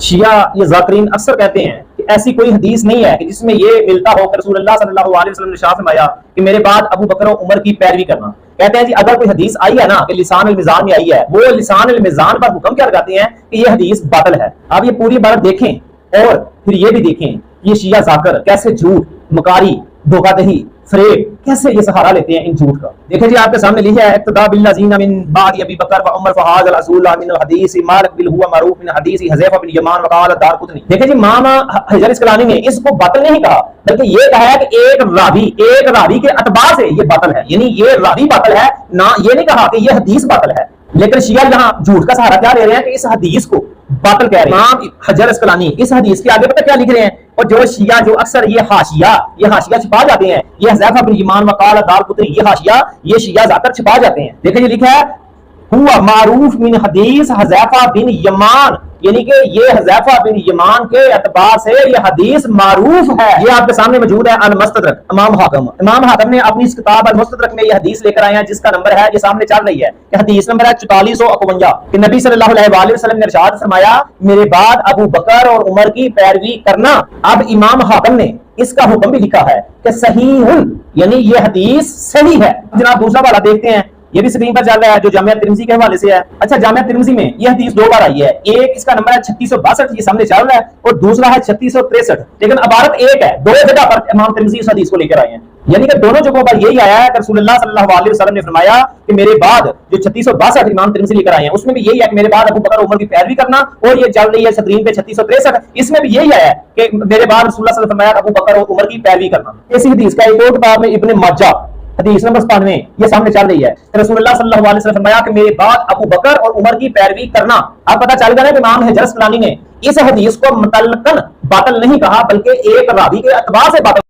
شیعہ یہ ذاکرین اکثر کہتے ہیں کہ ایسی کوئی حدیث نہیں ہے کہ جس میں یہ ملتا ہو کہ رسول اللہ صلی اللہ علیہ وسلم نے ارشاد فرمایا کہ میرے بعد ابو بکر و عمر کی پیروی کرنا. کہتے ہیں جی اگر کوئی حدیث آئی ہے نا کہ لسان المیزان میں آئی ہے، وہ لسان المیزان پر حکم کیا لگاتے ہیں کہ یہ حدیث باطل ہے. آپ یہ پوری عبارت دیکھیں اور پھر یہ بھی دیکھیں یہ شیعہ ذاکر کیسے جھوٹ، مکاری، دھوکہ دہی، فریب کیسے یہ سہارا لیتے ہیں ان جھوٹ کا. دیکھیں جی آپ کے سامنے لکھا ہے اقتداء بالذین من بعد ابی بکر و عمر فہذا الرسول من الحدیث مالک بل هو معروف من حدیث حذیفہ بن یمان وقال دارقطنی. دیکھیں جی امام حجر اسقلانی نے اس کو باطل نہیں کہا بلکہ یہ کہا ہے کہ ایک راوی کے اتباع سے یہ باطل ہے، یعنی یہ راوی باطل ہے، نہ یہ نہیں کہا کہ یہ حدیث باطل ہے. لیکن شیعہ یہاں جھوٹ کا سہارا کیا لے رہے ہیں کہ اس حدیث کو باطل کہہ رہے ہیں. امام حجر اسقلانی اس حدیث کے آگے پتہ کیا لکھ رہے ہیں، اور جو شیعہ جو اکثر یہ حاشیہ چھپا جاتے ہیں، یہ حذیفہ بن یمان وقال دارقطنی، یہ شیعہ ذاکر چھپا جاتے ہیں. دیکھیں یہ لکھا ہے ہوا معروف من حدیث حذیفہ بن یمان، یعنی کہ یہ حذیفہ بن یمان کے اعتبار سے یہ حدیث معروف ہے. یہ آپ کے سامنے موجود ہے المستدرک امام حاکم نے اپنی اس کتاب المستدرک میں یہ حدیث لے کر آئے ہیں جس کا نمبر ہے یہ سامنے چل رہی ہے کہ حدیث نمبر ہے 4451 کہ نبی صلی اللہ علیہ وسلم نے ارشاد فرمایا میرے بعد ابو بکر اور عمر کی پیروی کرنا. اب امام حاکم نے اس کا حکم بھی لکھا ہے کہ صحیح، یعنی یہ حدیث صحیح ہے. جناب دوسرا والا دیکھتے ہیں، یہ بھی سکرین پر چل رہا ہے جو جامعہ ترمذی کے حوالے سے ہے. اچھا جامعہ ترمذی میں یہ حدیث دو بار آئی ہے، ایک اس کا نمبر ہے 3662 یہ سامنے چل رہا ہے اور دوسرا ہے 3663، لیکن عبارت ایک ہے. دو جگہ پر امام ترمذی اس حدیث کو لے کر آئے ہیں، یعنی کہ دونوں جگہوں پر یہی آیا ہے کہ رسول اللہ صلی اللہ علیہ وسلم نے فرمایا کہ میرے بعد جو 3662 امام ترمذی لے کر آئے ہیں اس میں بھی یہی ہے کہ میرے بعد ابو بکر عمر کی پیروی کرنا، اور یہ چل رہی ہے سکرین پہ 3663 اس میں بھی یہی آیا ہے کہ میرے بعد رسول اللہ صلی اللہ علیہ وسلم نے فرمایا ابو بکر اور عمر کی پیروی کرنا. اسی حدیث کا ایک اور کتاب میں ابن ماجہ حدیث نمبر 97 یہ سامنے چل رہی ہے رسول اللہ صلی اللہ علیہ وسلم فرمایا کہ میرے بعد ابو بکر اور عمر کی پیروی کرنا. اب پتہ چل گیا کہ امام حجر اسقلانی نے اس حدیث کو مطلقاً باطل نہیں کہا بلکہ ایک راوی کے اتباع سے باطل